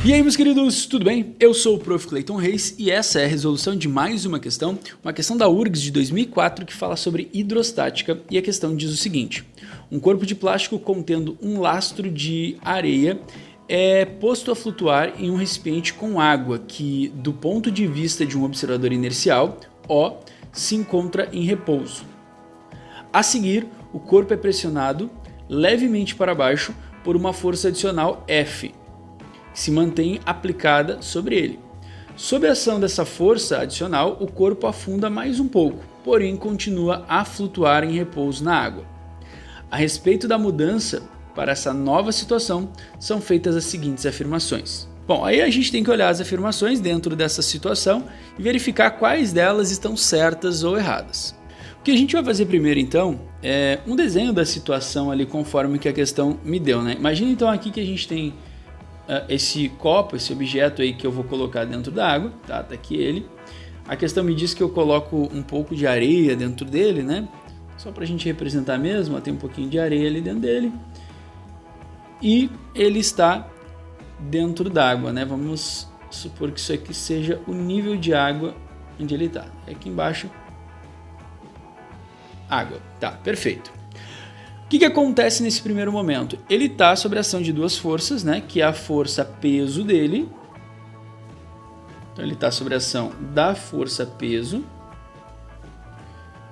E aí, meus queridos, tudo bem? Eu sou o Prof. Clayton Reis e essa é a resolução de mais uma questão da URGS de 2004 que fala sobre hidrostática, e a questão diz o seguinte: um corpo de plástico contendo um lastro de areia é posto a flutuar em um recipiente com água que, do ponto de vista de um observador inercial, O, se encontra em repouso. A seguir, o corpo é pressionado levemente para baixo por uma força adicional F, que se mantém aplicada sobre ele. Sob a ação dessa força adicional, o corpo afunda mais um pouco, porém continua a flutuar em repouso na água. A respeito da mudança para essa nova situação, são feitas as seguintes afirmações. Bom, aí a gente tem que olhar as afirmações dentro dessa situação e verificar quais delas estão certas ou erradas. O que a gente vai fazer primeiro, então, é um desenho da situação ali conforme que a questão me deu, né? Imagina então aqui que a gente tem esse copo, esse objeto aí que eu vou colocar dentro da água, tá aqui ele. A questão me diz que eu coloco um pouco de areia dentro dele, né? Só pra gente representar mesmo, ó, tem um pouquinho de areia ali dentro dele. E ele está dentro d'água, né? Vamos supor que isso aqui seja o nível de água onde ele está. Aqui embaixo, água. Tá, perfeito. O que acontece nesse primeiro momento? Ele está sob a ação de duas forças, né? Que é a força peso dele. Então ele está sob a ação da força peso.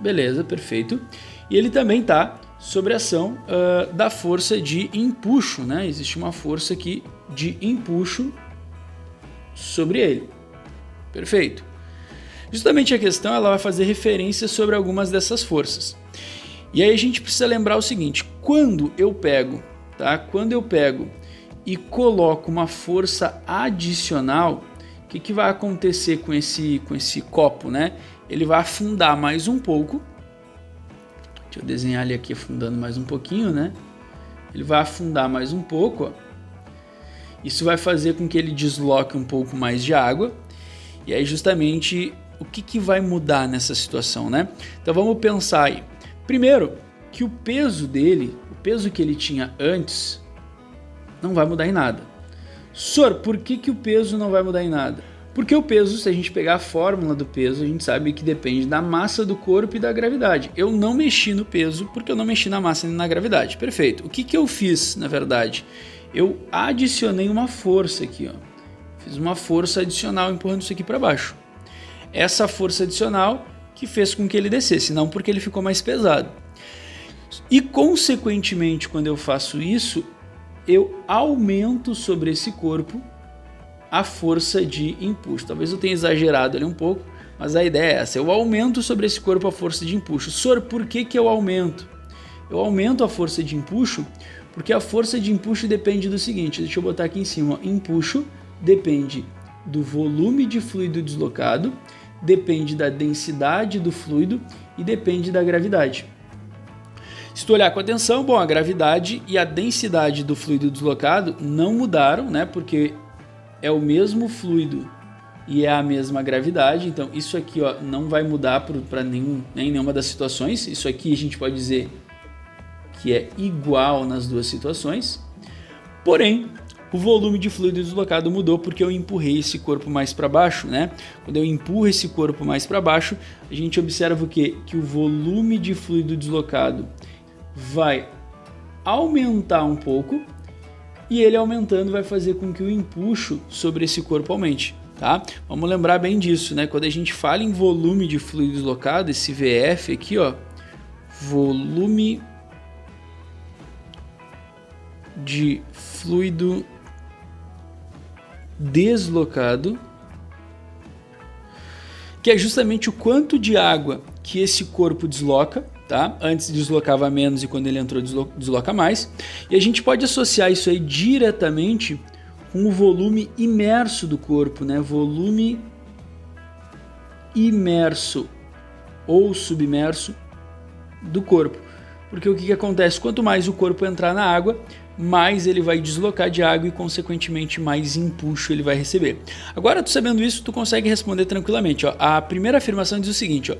Beleza, perfeito. E ele também está sob a ação da força de empuxo, né? Existe uma força aqui de empuxo sobre ele. Perfeito. Justamente a questão ela vai fazer referência sobre algumas dessas forças. E aí a gente precisa lembrar o seguinte: quando eu pego e coloco uma força adicional, o que vai acontecer com esse copo, né? Ele vai afundar mais um pouco. Deixa eu desenhar ele aqui afundando mais um pouquinho, né? Ele vai afundar mais um pouco, ó. Isso vai fazer com que ele desloque um pouco mais de água. E aí justamente o que vai mudar nessa situação, né? Então vamos pensar aí. Primeiro, que o peso dele, o peso que ele tinha antes, não vai mudar em nada. Sor, por que o peso não vai mudar em nada? Porque o peso, se a gente pegar a fórmula do peso, a gente sabe que depende da massa do corpo e da gravidade. Eu não mexi no peso porque eu não mexi na massa nem na gravidade. Perfeito. O que eu fiz, na verdade? Eu adicionei uma força aqui, ó. Fiz uma força adicional empurrando isso aqui para baixo. Essa força adicional que fez com que ele descesse, não porque ele ficou mais pesado. E, consequentemente, quando eu faço isso, eu aumento sobre esse corpo a força de empuxo. Talvez eu tenha exagerado ali um pouco, mas a ideia é essa. Eu aumento sobre esse corpo a força de empuxo. Sor, por que eu aumento? Eu aumento a força de empuxo porque a força de empuxo depende do seguinte, deixa eu botar aqui em cima, ó. Empuxo depende do volume de fluido deslocado, depende da densidade do fluido e depende da gravidade. Se tu olhar com atenção, bom, a gravidade e a densidade do fluido deslocado não mudaram, né? Porque é o mesmo fluido e é a mesma gravidade, então isso aqui, ó, não vai mudar para nenhuma das situações. Isso aqui a gente pode dizer que é igual nas duas situações, porém o volume de fluido deslocado mudou porque eu empurrei esse corpo mais para baixo, né? Quando eu empurro esse corpo mais para baixo, a gente observa o quê? Que o volume de fluido deslocado vai aumentar um pouco e ele aumentando vai fazer com que o empuxo sobre esse corpo aumente, tá? Vamos lembrar bem disso, né? Quando a gente fala em volume de fluido deslocado, esse VF aqui, ó, volume de fluido deslocado, que é justamente o quanto de água que esse corpo desloca, tá? Antes deslocava menos e quando ele entrou desloca mais. E a gente pode associar isso aí diretamente com o volume imerso do corpo, né? Volume imerso ou submerso do corpo. Porque o que acontece? Quanto mais o corpo entrar na água, mais ele vai deslocar de água e, consequentemente, mais empuxo ele vai receber. Agora, tu sabendo isso, tu consegue responder tranquilamente. Ó. A primeira afirmação diz o seguinte, ó,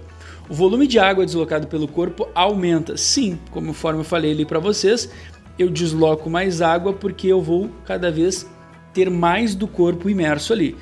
o volume de água deslocado pelo corpo aumenta. Sim, conforme eu falei ali para vocês, eu desloco mais água porque eu vou cada vez ter mais do corpo imerso ali.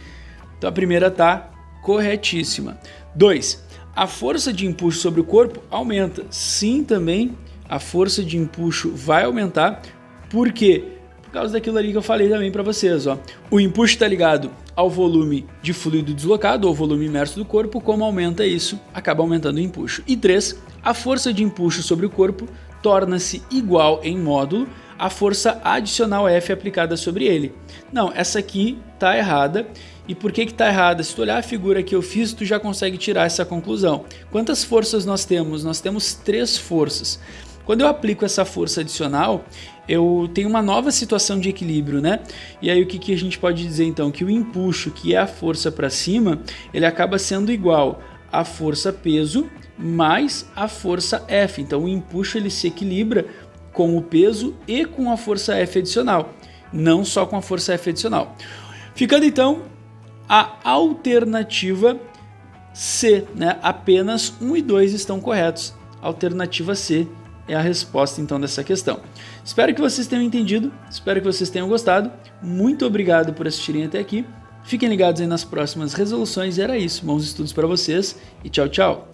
Então a primeira está corretíssima. 2. A força de empuxo sobre o corpo aumenta. Sim, também a força de empuxo vai aumentar. Por quê? Por causa daquilo ali que eu falei também para vocês. Ó. O empuxo está ligado ao volume de fluido deslocado, ou volume imerso do corpo. Como aumenta isso, acaba aumentando o empuxo. E 3. A força de empuxo sobre o corpo torna-se igual em módulo à força adicional F aplicada sobre ele. Não, essa aqui está errada. E por que está errada? Se tu olhar a figura que eu fiz, tu já consegue tirar essa conclusão. Quantas forças nós temos? Nós temos 3 forças. Quando eu aplico essa força adicional, eu tenho uma nova situação de equilíbrio, né? E aí o que a gente pode dizer então? Que o empuxo, que é a força para cima, ele acaba sendo igual à força peso mais a força F. Então o empuxo ele se equilibra com o peso e com a força F adicional, não só com a força F adicional. Ficando então a alternativa C, né? Apenas 1 e 2 estão corretos. Alternativa C é a resposta então dessa questão. Espero que vocês tenham entendido, espero que vocês tenham gostado. Muito obrigado por assistirem até aqui. Fiquem ligados aí nas próximas resoluções. E era isso. Bons estudos para vocês e tchau, tchau.